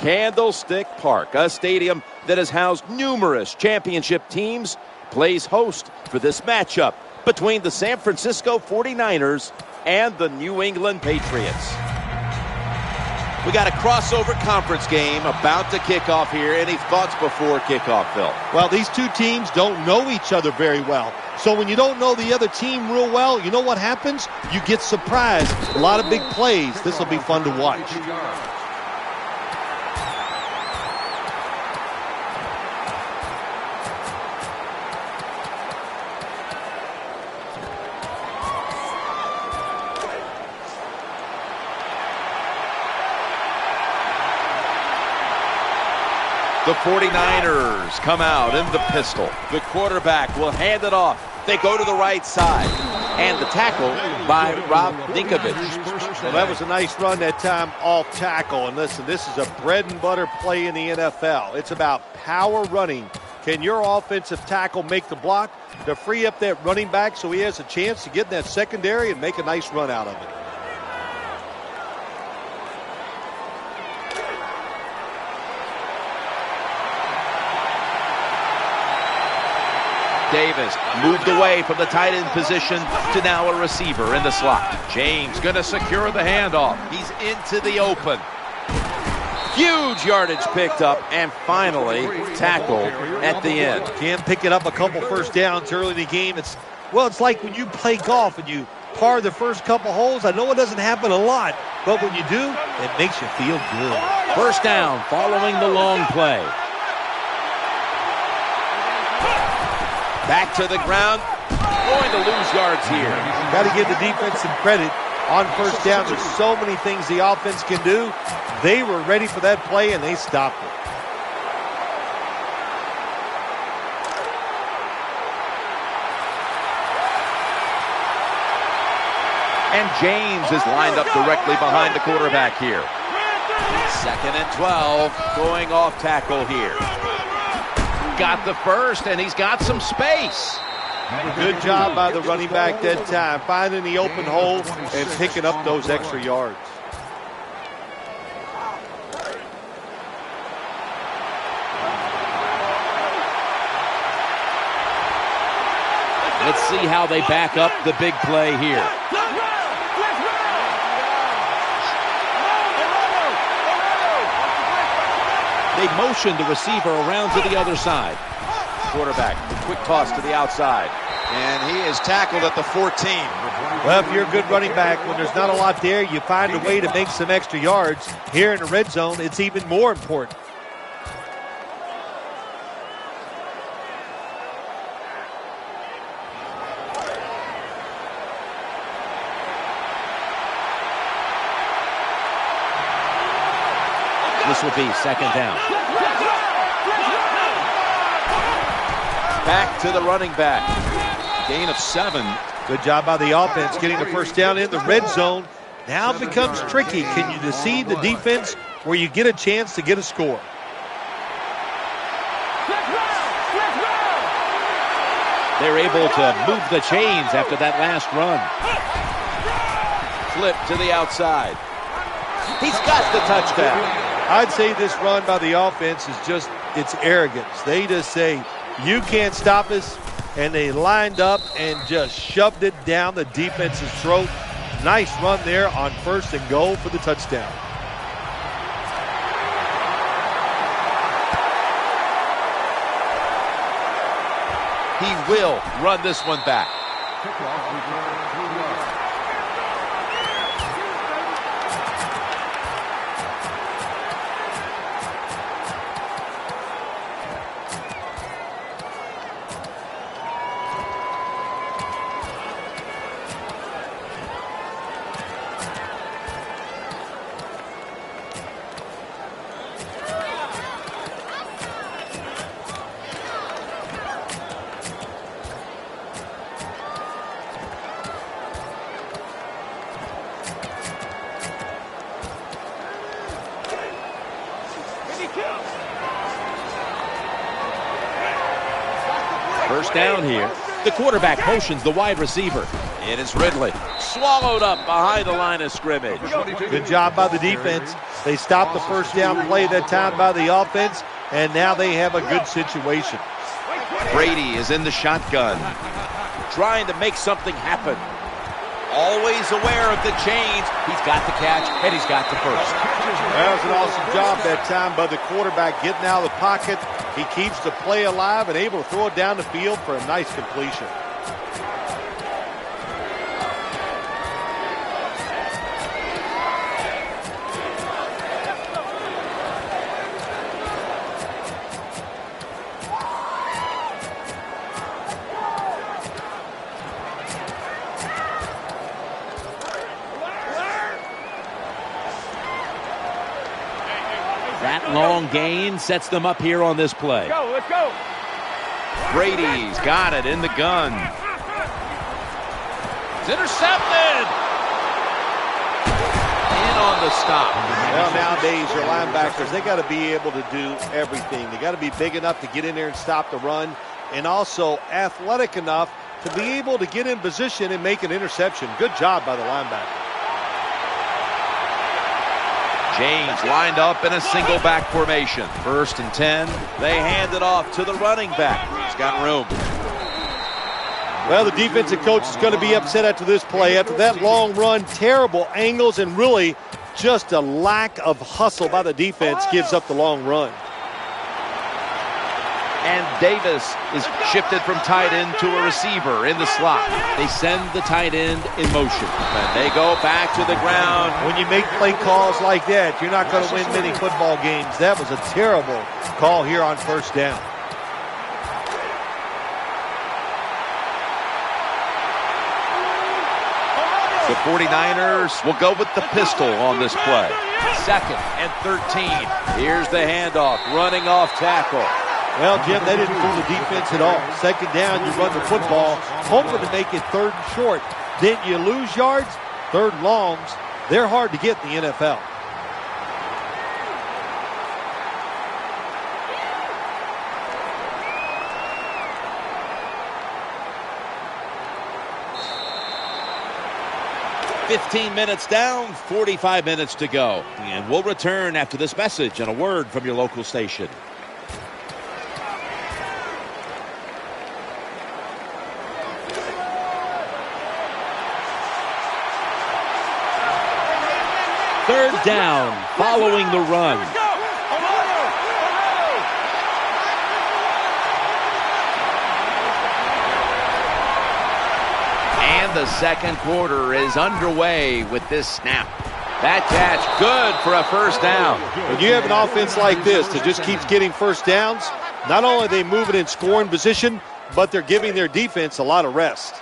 Candlestick Park, a stadium that has housed numerous championship teams, plays host for this matchup between the San Francisco 49ers and the New England Patriots. We got a crossover conference game about to kick off here. Any thoughts before kickoff, Phil? Well, these two teams don't know each other very well. So when you don't know the other team real well, you know what happens? You get surprised. A lot of big plays. This will be fun to watch. The 49ers come out in the pistol. The quarterback will hand it off. They go to the right side. And the tackle by Rob Dinkovich. Well, that was a nice run that time off tackle. And listen, this is a bread and butter play in the NFL. It's about power running. Can your offensive tackle make the block to free up that running back so he has a chance to get in that secondary and make a nice run out of it? Davis moved away from the tight end position to now a receiver in the slot. James going to secure the handoff. He's into the open. Huge yardage picked up and finally tackled at the end. Can pick it up a couple first downs early in the game. It's like when you play golf and you par the first couple holes. I know it doesn't happen a lot, but when you do, it makes you feel good. First down following the long play. Back to the ground, going to lose yards here. Got to give the defense some credit on first down. There's so many things the offense can do. They were ready for that play, and they stopped it. And James is lined up directly behind the quarterback here. 2nd and 12, going off tackle here. Got the first, and he's got some space. Good job by the running back that time, finding the open hole and picking up those extra yards. Let's see how they back up the big play here. They motion the receiver around to the other side. Quarterback, quick toss to the outside. And he is tackled at the 14. Well, if you're a good running back, when there's not a lot there, you find a way to make some extra yards. Here in the red zone, it's even more important. This will be 2nd down. Back to the running back. Gain of 7. Good job by the offense getting the first down in the red zone. Now it becomes tricky. Can you deceive the defense where you get a chance to get a score? They're able to move the chains after that last run. Flip to the outside. He's got the touchdown. I'd say this run by the offense is just, it's arrogance. They just say, you can't stop us, and they lined up and just shoved it down the defense's throat. Nice run there on 1st and goal for the touchdown. He will run this one back. First down here. The quarterback motions the wide receiver. It is Ridley. Swallowed up behind the line of scrimmage. Good job by the defense. They stopped the first down play that time by the offense, and now they have a good situation. Brady is in the shotgun, trying to make something happen. Always aware of the chains. He's got the catch, and he's got the first. That was an awesome job that time by the quarterback getting out of the pocket. He keeps the play alive and able to throw it down the field for a nice completion. That long gain sets them up here on this play. Let's go. Brady's got it in the gun. It's intercepted. In on the stop. Well, nowadays, your linebackers, they got to be able to do everything. They got to be big enough to get in there and stop the run, and also athletic enough to be able to get in position and make an interception. Good job by the linebacker. James lined up in a single back formation. 1st and 10. They hand it off to the running back. He's got room. Well, the defensive coach is going to be upset after this play. After that long run, terrible angles, and really just a lack of hustle by the defense gives up the long run. And Davis is shifted from tight end to a receiver in the slot. They send the tight end in motion. And they go back to the ground. When you make play calls like that, you're not going to win many football games. That was a terrible call here on 1st down. The 49ers will go with the pistol on this play. 2nd and 13. Here's the handoff, running off tackle. Well, Jim, they didn't fool the defense at all. 2nd down, you run the football, hoping to make it 3rd and short. Then you lose yards, 3rd longs. They're hard to get in the NFL. $15 minutes down, 45 minutes to go. And we'll return after this message and a word from your local station. Third down, following the run. And the second quarter is underway with this snap. That catch, good for a 1st down. When you have an offense like this that just keeps getting 1st downs, not only are they moving in scoring position, but they're giving their defense a lot of rest.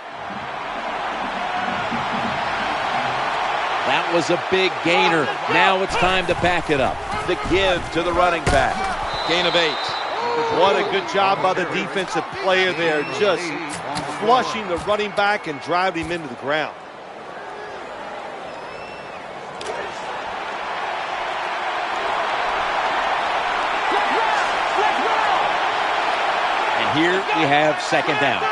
That was a big gainer. Now it's time to back it up. The give to the running back. Gain of 8. What a good job by the defensive player there, just flushing the running back and driving him into the ground. And here we have 2nd down.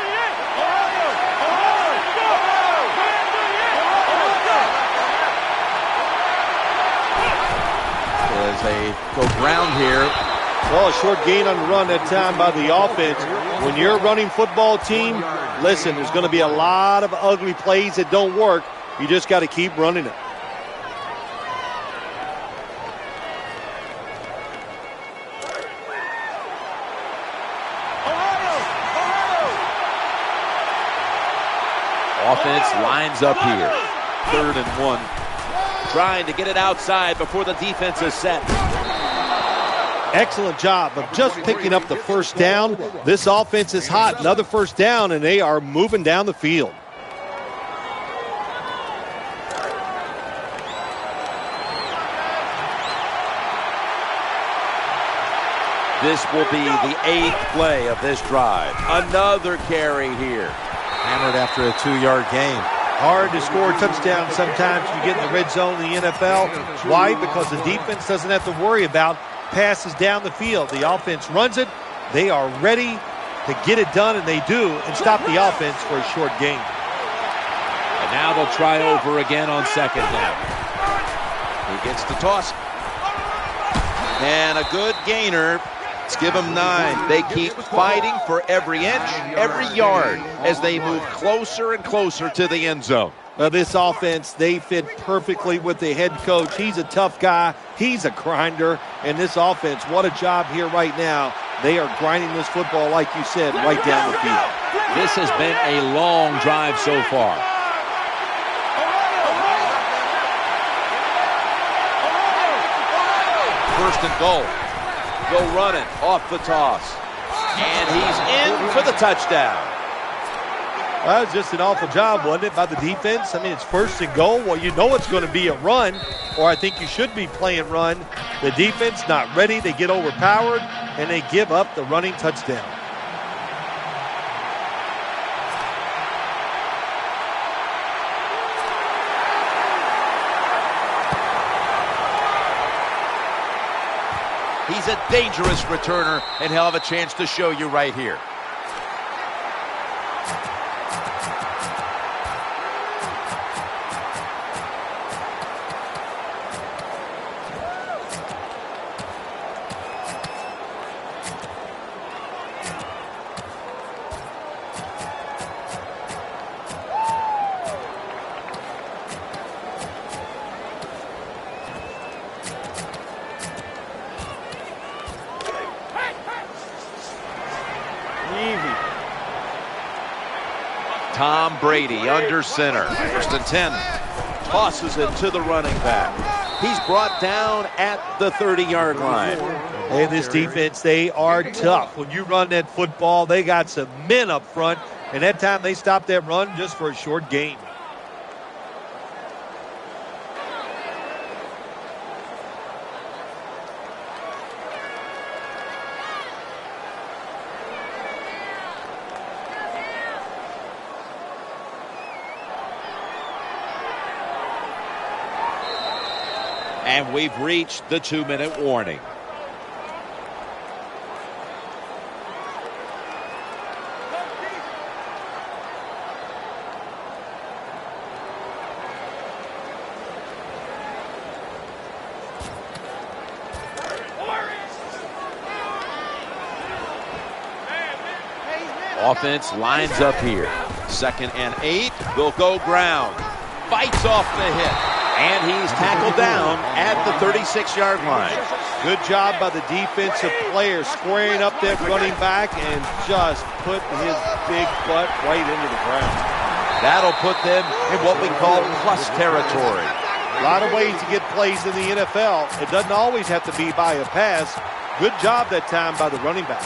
As they go ground here. Well, a short gain on the run that time by the offense. When you're a running football team, listen, there's going to be a lot of ugly plays that don't work. You just got to keep running it. Offense lines up here. 3rd and 1. Trying to get it outside before the defense is set. Excellent job of just picking up the 1st down. This offense is hot. Another 1st down, and they are moving down the field. This will be the 8th play of this drive. Another carry here. Hammered after a 2-yard gain. Hard to score a touchdown sometimes when you get in the red zone in the NFL. Why? Because the defense doesn't have to worry about passes down the field. The offense runs it. They are ready to get it done, and they do, and stop the offense for a short gain. Now they'll try over again on second down. He gets the toss. And a good gainer. Let's give them 9. They keep fighting for every inch, every yard as they move closer and closer to the end zone. Well, this offense, they fit perfectly with the head coach. He's a tough guy. He's a grinder. And this offense, what a job here right now. They are grinding this football, like you said, right down the field. This has been a long drive so far. First and goal. Go running off the toss. And he's in for the touchdown. That was just an awful job, wasn't it, by the defense? I mean, it's first and goal. Well, you know it's going to be a run, or I think you should be playing run. The defense not ready. They get overpowered, and they give up the running touchdown. He's a dangerous returner, and he'll have a chance to show you right here. Tom Brady under center. First and 10. Tosses it to the running back. He's brought down at the 30-yard line. Hey, this defense, they are tough. When you run that football, they got some men up front, and that time they stopped that run just for a short gain. And we've reached the 2-minute warning. Offense lines up here. 2nd and 8. They'll go ground. Fights off the hit. And he's tackled down at the 36-yard line. Good job by the defensive player squaring up that running back and just put his big butt right into the ground. That'll put them in what we call plus territory. A lot of ways to get plays in the NFL. It doesn't always have to be by a pass. Good job that time by the running back.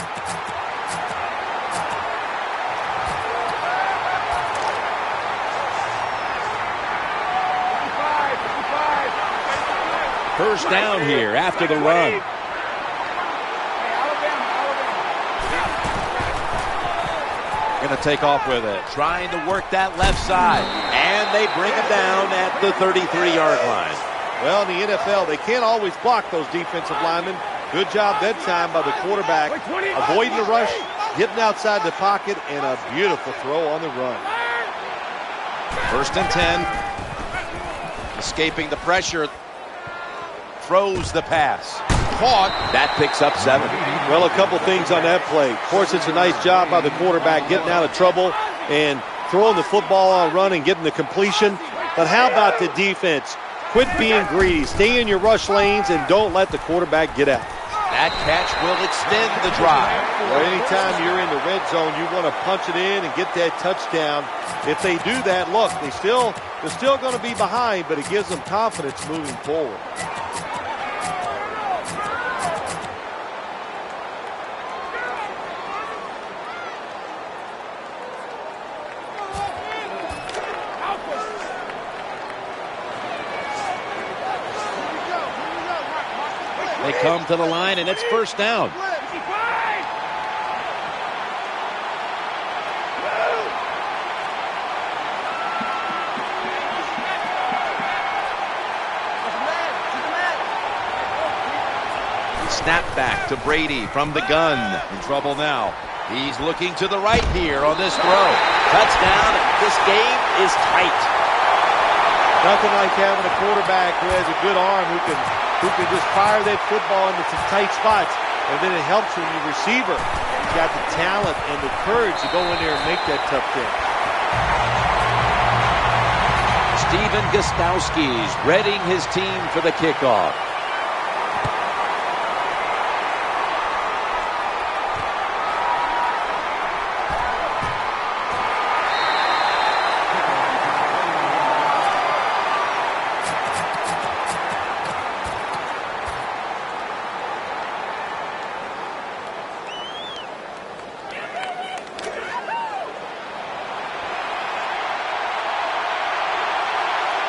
First down here after the run. Going to take off with it. Trying to work that left side. And they bring him down at the 33-yard line. Well, in the NFL, they can't always block those defensive linemen. Good job that time by the quarterback. Avoiding the rush, getting outside the pocket, and a beautiful throw on the run. First and 10. Escaping the pressure. Throws the pass. Caught. That picks up 7. Well, a couple things on that play. Of course, it's a nice job by the quarterback getting out of trouble and throwing the football on a run and getting the completion. But how about the defense? Quit being greedy. Stay in your rush lanes and don't let the quarterback get out. That catch will extend the drive. Well, anytime you're in the red zone, you want to punch it in and get that touchdown. If they do that, look, they're still going to be behind, but it gives them confidence moving forward. They come to the line, and it's first down. Snap back to Brady from the gun. In trouble now. He's looking to the right here on this throw. Touchdown. This game is tight. Nothing like having a quarterback who has a good arm who can just fire that football into some tight spots. And then it helps when your receiver has got the talent and the courage to go in there and make that tough catch. Steven Gostowski's readying his team for the kickoff.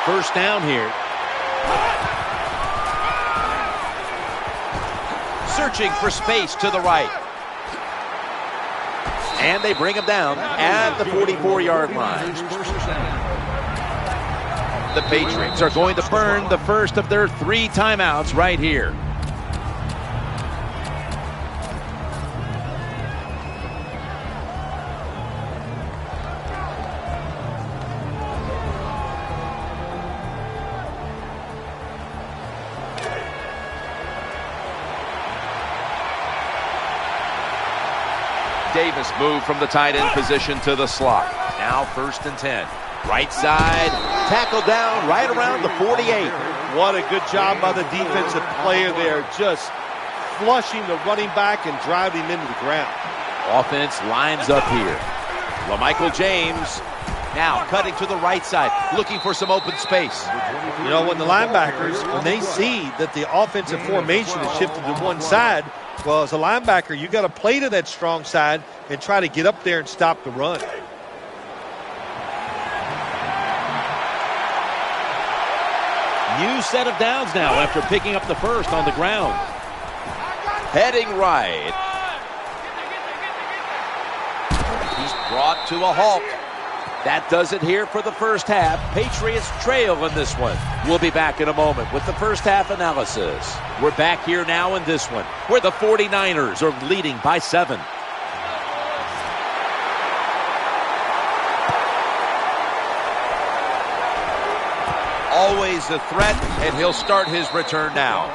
First down here. Searching for space to the right. And they bring him down at the 44-yard line. The Patriots are going to burn the first of their 3 timeouts right here. Davis moved from the tight end position to the slot. Now 1st and 10. Right side, tackled down right around the 48. What a good job by the defensive player there, just flushing the running back and driving him into the ground. Offense lines up here. LaMichael James now cutting to the right side, looking for some open space. You know, when the linebackers, when they see that the offensive formation is shifted to one side, well, as a linebacker, you got to play to that strong side and try to get up there and stop the run. New set of downs now after picking up the first on the ground. Heading right. He's brought to a halt. That does it here for the first half. Patriots trail in this one. We'll be back in a moment with the first half analysis. We're back here now in this one, where the 49ers are leading by 7. Always a threat, and he'll start his return now.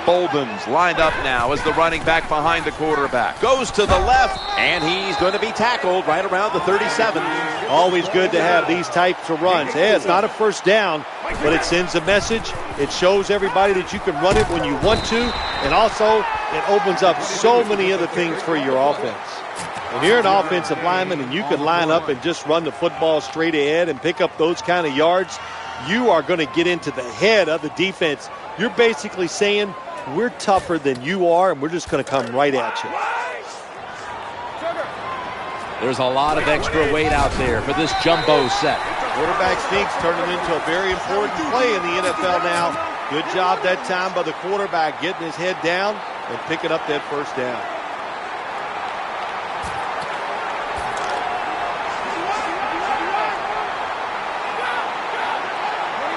Bolden's lined up now as the running back behind the quarterback. Goes to the left, and he's going to be tackled right around the 37. Always good to have these types of runs. Hey, it's not a first down, but it sends a message. It shows everybody that you can run it when you want to, and also it opens up so many other things for your offense. When you're an offensive lineman and you can line up and just run the football straight ahead and pick up those kind of yards, you are going to get into the head of the defense. You're basically saying, we're tougher than you are, and we're just going to come right at you. There's a lot of extra weight out there for this jumbo set. Quarterback sneaks turning into a very important play in the NFL now. Good job that time by the quarterback getting his head down and picking up that first down.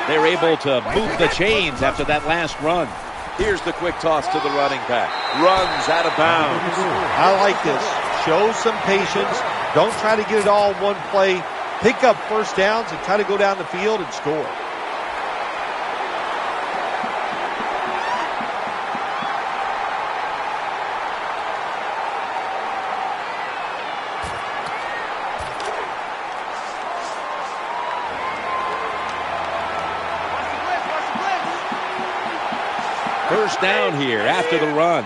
They're able to move the chains after that last run. Here's the quick toss to the running back. Runs out of bounds. I like this. Show some patience. Don't try to get it all in one play. Pick up first downs and try to go down the field and score. First down here after the run.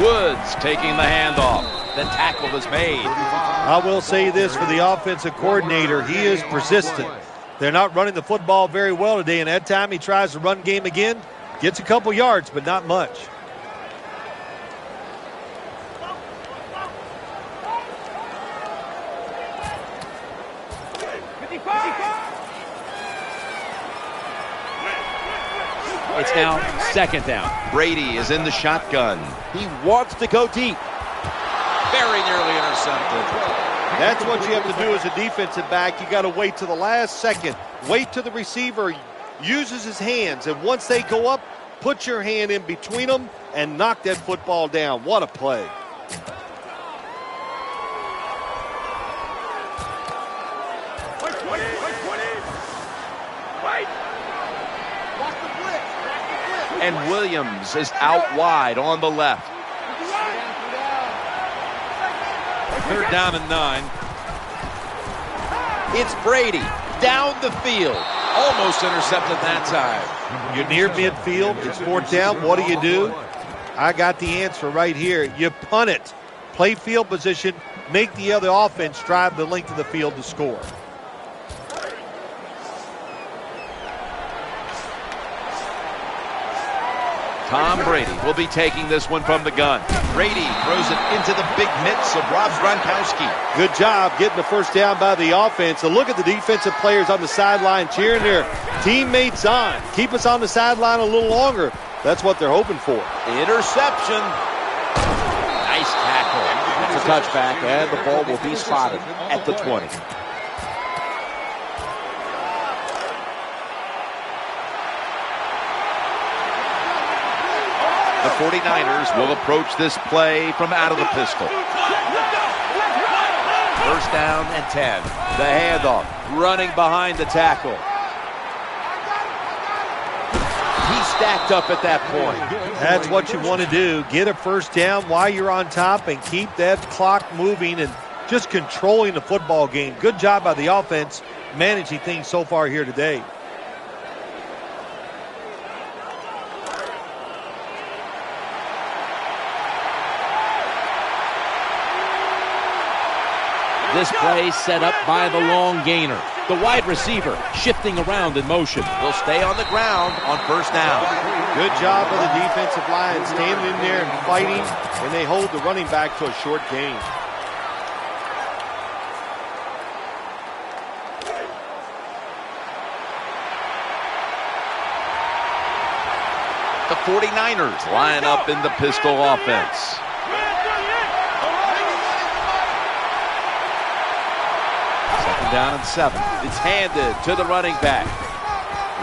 Woods taking the handoff. The tackle is made. I will say this for the offensive coordinator. He is persistent. They're not running the football very well today, and that time he tries the run game again. Gets a couple yards, but not much. It's now 2nd down. Brady is in the shotgun. He wants to go deep. Very nearly intercepted. That's what you have to do as a defensive back. You got to wait to the last second. Wait till the receiver uses his hands, and once they go up, put your hand in between them and knock that football down. What a play. And Williams is out wide on the left. 3rd down and 9. It's Brady down the field. Almost intercepted that time. You're near midfield. It's 4th down. What do? I got the answer right here. You punt it. Play field position. Make the other offense drive the length of the field to score. Tom Brady will be taking this one from the gun. Brady throws it into the big mitts of Rob Gronkowski. Good job getting the 1st down by the offense. And look at the defensive players on the sideline cheering their teammates on. Keep us on the sideline a little longer. That's what they're hoping for. Interception. Nice tackle. It's a touchback, and the ball will be spotted at the 20. The 49ers will approach this play from out of the pistol. 1st down and 10. The handoff, running behind the tackle. He stacked up at that point. That's what you want to do. Get a 1st down while you're on top and keep that clock moving and just controlling the football game. Good job by the offense managing things so far here today. This play set up by the long gainer. The wide receiver shifting around in motion. Will stay on the ground on 1st down. Good job of the defensive line standing in there and fighting, and they hold the running back to a short gain. The 49ers line up in the pistol offense. Down and 7. It's handed to the running back.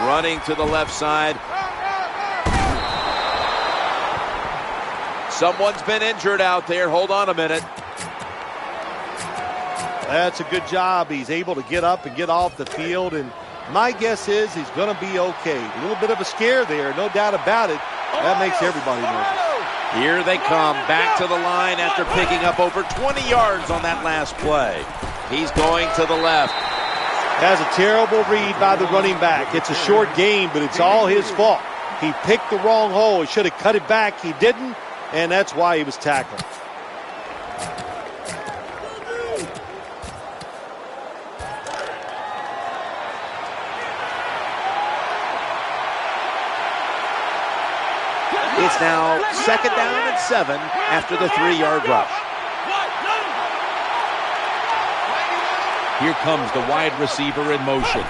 Running to the left side. Someone's been injured out there. Hold on a minute. That's a good job. He's able to get up and get off the field, and my guess is he's going to be okay. A little bit of a scare there, no doubt about it. That makes everybody nervous. Here they come back to the line after picking up over 20 yards on that last play. He's going to the left. That's a terrible read by the running back. It's a short game, but it's all his fault. He picked the wrong hole. He should have cut it back. He didn't, and that's why he was tackled. It's now 2nd down and 7 after the 3-yard rush. Here comes the wide receiver in motion.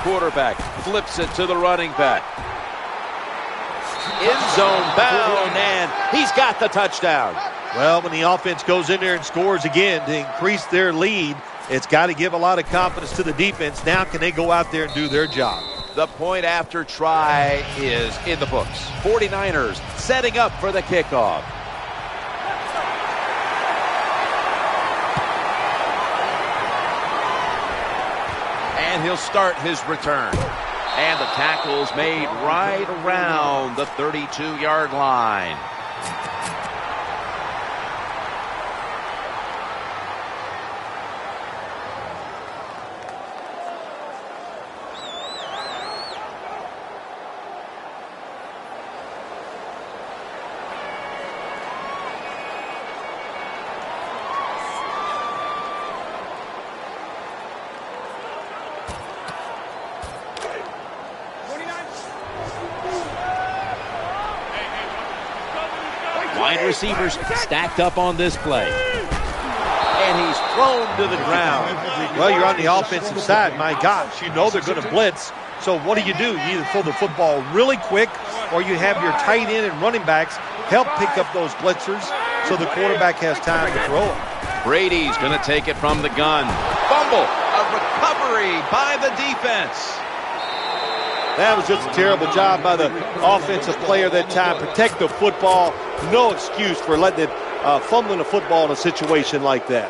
Quarterback flips it to the running back. End zone bound, and he's got the touchdown. Well, when the offense goes in there and scores again to increase their lead, it's got to give a lot of confidence to the defense. Now can they go out there and do their job? The point after try is in the books. 49ers setting up for the kickoff. And he'll start his return. And the tackle's made right around the 32-yard line. Wide receivers stacked up on this play. And he's thrown to the ground. Well, you're on the offensive side. My gosh, you know they're going to blitz. So what do? You either throw the football really quick or you have your tight end and running backs help pick up those blitzers so the quarterback has time to throw it. Brady's going to take it from the gun. Fumble. A recovery by the defense. That was just a terrible job by the offensive player that time. Protect the football. No excuse for letting it fumbling the football in a situation like that.